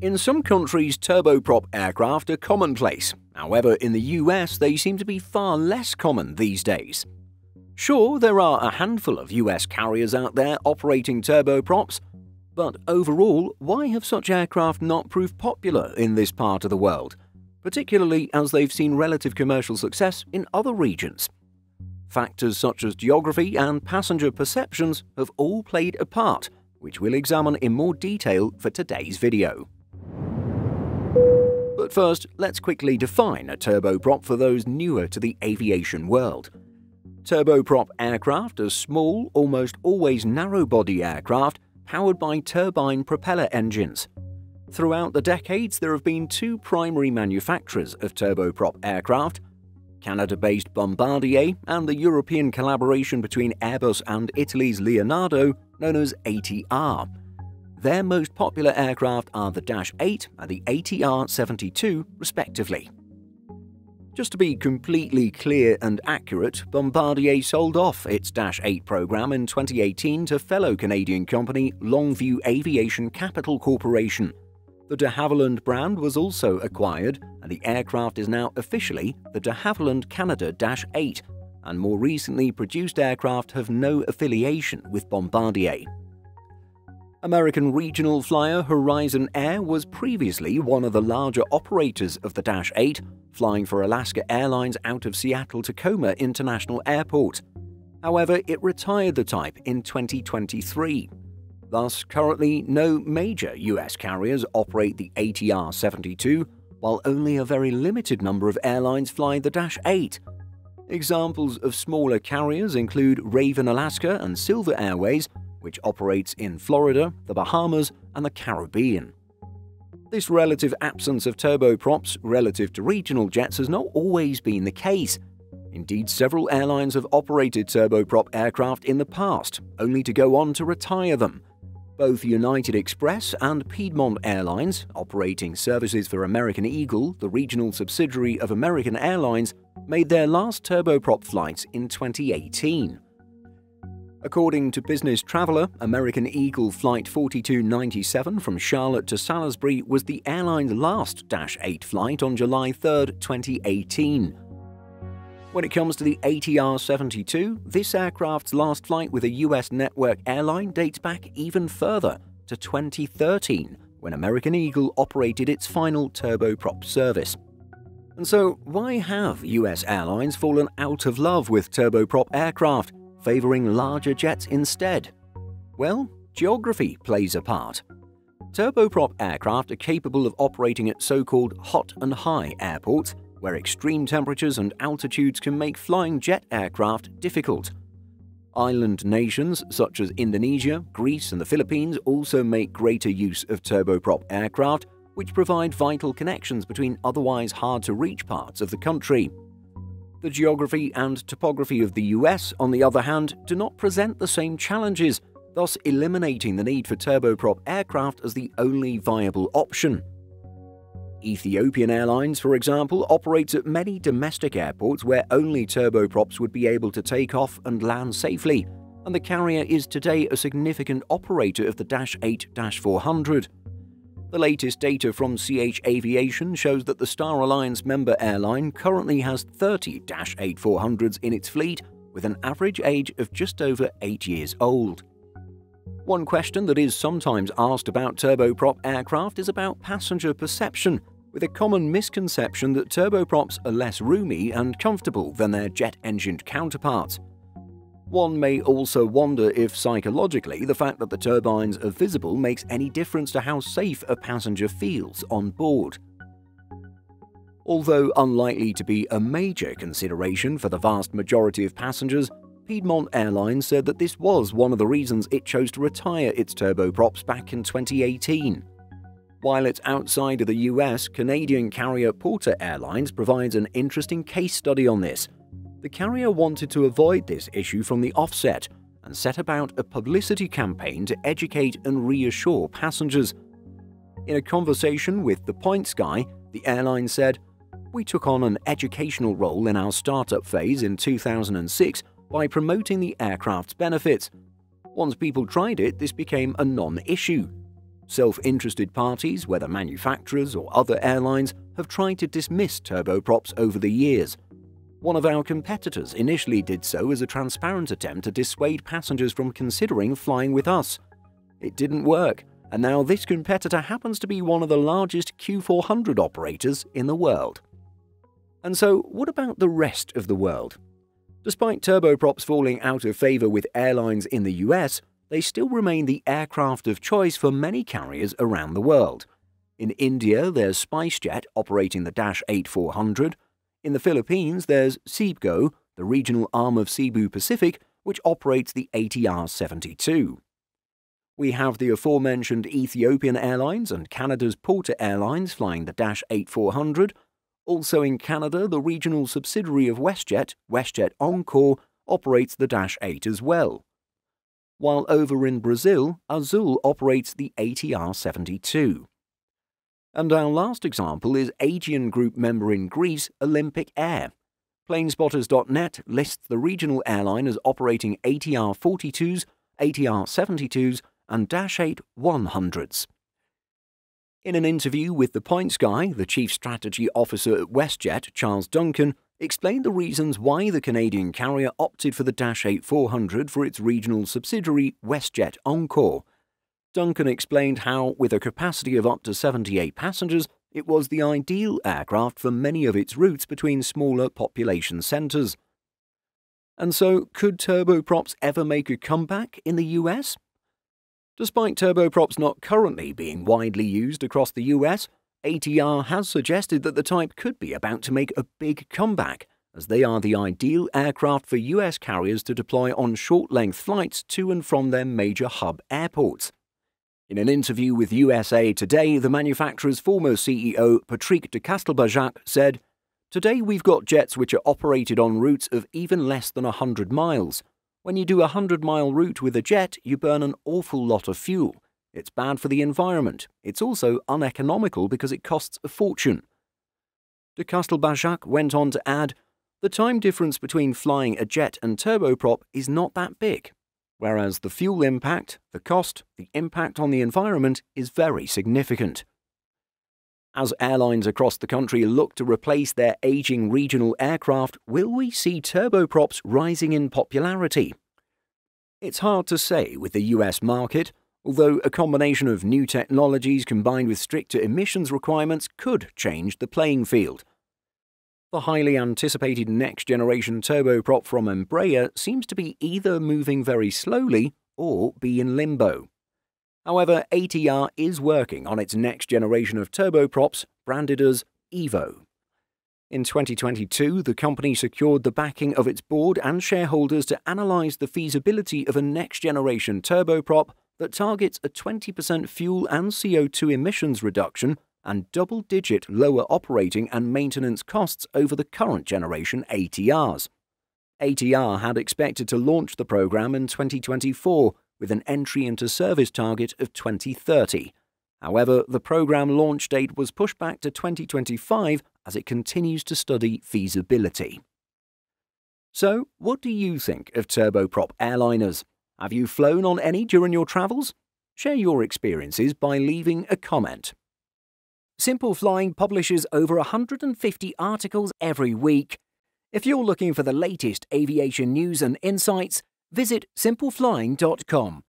In some countries, turboprop aircraft are commonplace. However, in the US, they seem to be far less common these days. Sure, there are a handful of US carriers out there operating turboprops, but overall, why have such aircraft not proved popular in this part of the world, particularly as they've seen relative commercial success in other regions? Factors such as geography and passenger perceptions have all played a part, which we'll examine in more detail for today's video. But first, let's quickly define a turboprop for those newer to the aviation world. Turboprop aircraft are small, almost always narrow-body aircraft powered by turbine propeller engines. Throughout the decades, there have been two primary manufacturers of turboprop aircraft: Canada-based Bombardier and the European collaboration between Airbus and Italy's Leonardo, known as ATR. Their most popular aircraft are the Dash 8 and the ATR 72, respectively. Just to be completely clear and accurate, Bombardier sold off its Dash 8 program in 2018 to fellow Canadian company Longview Aviation Capital Corporation. The de Havilland brand was also acquired, and the aircraft is now officially the de Havilland Canada Dash 8, and more recently produced aircraft have no affiliation with Bombardier. American regional flyer Horizon Air was previously one of the larger operators of the Dash 8, flying for Alaska Airlines out of Seattle-Tacoma International Airport. However, it retired the type in 2023. Thus, currently no major US carriers operate the ATR 72, while only a very limited number of airlines fly the Dash 8. Examples of smaller carriers include Raven Alaska and Silver Airways, which operates in Florida, the Bahamas, and the Caribbean. This relative absence of turboprops relative to regional jets has not always been the case. Indeed, several airlines have operated turboprop aircraft in the past, only to go on to retire them. Both United Express and Piedmont Airlines, operating services for American Eagle, the regional subsidiary of American Airlines, made their last turboprop flights in 2018. According to Business Traveler, American Eagle Flight 4297 from Charlotte to Salisbury was the airline's last Dash 8 flight on July 3, 2018. When it comes to the ATR 72, this aircraft's last flight with a US network airline dates back even further to 2013, when American Eagle operated its final turboprop service. And so, why have US airlines fallen out of love with turboprop aircraft, favoring larger jets instead? Well, geography plays a part. Turboprop aircraft are capable of operating at so-called hot and high airports, where extreme temperatures and altitudes can make flying jet aircraft difficult. Island nations such as Indonesia, Greece, and the Philippines also make greater use of turboprop aircraft, which provide vital connections between otherwise hard-to-reach parts of the country. The geography and topography of the US, on the other hand, do not present the same challenges, thus eliminating the need for turboprop aircraft as the only viable option. Ethiopian Airlines, for example, operates at many domestic airports where only turboprops would be able to take off and land safely, and the carrier is today a significant operator of the Dash 8-400. The latest data from CH Aviation shows that the Star Alliance member airline currently has 30 Dash 8-400s in its fleet, with an average age of just over 8 years old. One question that is sometimes asked about turboprop aircraft is about passenger perception, with a common misconception that turboprops are less roomy and comfortable than their jet-engined counterparts. One may also wonder if psychologically the fact that the turbines are visible makes any difference to how safe a passenger feels on board. Although unlikely to be a major consideration for the vast majority of passengers, Piedmont Airlines said that this was one of the reasons it chose to retire its turboprops back in 2018. While it's outside of the US, Canadian carrier Porter Airlines provides an interesting case study on this. The carrier wanted to avoid this issue from the offset and set about a publicity campaign to educate and reassure passengers. In a conversation with The Points Guy, the airline said, "We took on an educational role in our startup phase in 2006 by promoting the aircraft's benefits. Once people tried it, this became a non-issue. Self-interested parties, whether manufacturers or other airlines, have tried to dismiss turboprops over the years. One of our competitors initially did so as a transparent attempt to dissuade passengers from considering flying with us. It didn't work, and now this competitor happens to be one of the largest Q400 operators in the world. And so, what about the rest of the world? Despite turboprops falling out of favor with airlines in the US, they still remain the aircraft of choice for many carriers around the world. In India, there's SpiceJet operating the Dash 8-400. In the Philippines, there's Cebugo, the regional arm of Cebu Pacific, which operates the ATR-72. We have the aforementioned Ethiopian Airlines and Canada's Porter Airlines flying the Dash 8-400. Also in Canada, the regional subsidiary of WestJet, WestJet Encore, operates the Dash 8 as well. While over in Brazil, Azul operates the ATR-72. And our last example is Aegean Group member in Greece, Olympic Air. Planespotters.net lists the regional airline as operating ATR-42s, ATR-72s, and Dash 8 100s. In an interview with The Points Guy, the Chief Strategy Officer at WestJet, Charles Duncan, explained the reasons why the Canadian carrier opted for the Dash 8-400 for its regional subsidiary, WestJet Encore. Duncan explained how, with a capacity of up to 78 passengers, it was the ideal aircraft for many of its routes between smaller population centres. And so, could turboprops ever make a comeback in the US? Despite turboprops not currently being widely used across the US, ATR has suggested that the type could be about to make a big comeback, as they are the ideal aircraft for US carriers to deploy on short-length flights to and from their major hub airports. In an interview with USA Today, the manufacturer's former CEO, Patrick de Castelbajac, said, "Today we've got jets which are operated on routes of even less than 100 miles. When you do a 100-mile route with a jet, you burn an awful lot of fuel. It's bad for the environment. It's also uneconomical because it costs a fortune." De Castelbajac went on to add, "The time difference between flying a jet and turboprop is not that big, whereas the fuel impact, the cost, the impact on the environment is very significant." As airlines across the country look to replace their aging regional aircraft, will we see turboprops rising in popularity? It's hard to say with the US market, although a combination of new technologies combined with stricter emissions requirements could change the playing field. The highly anticipated next-generation turboprop from Embraer seems to be either moving very slowly or be in limbo. However, ATR is working on its next generation of turboprops, branded as Evo. In 2022, the company secured the backing of its board and shareholders to analyze the feasibility of a next-generation turboprop that targets a 20% fuel and CO2 emissions reduction and double-digit lower operating and maintenance costs over the current generation ATRs. ATR had expected to launch the program in 2024, with an entry into service target of 2030. However, the program launch date was pushed back to 2025 as it continues to study feasibility. So, what do you think of turboprop airliners? Have you flown on any during your travels? Share your experiences by leaving a comment. Simple Flying publishes over 150 articles every week. If you're looking for the latest aviation news and insights, visit simpleflying.com.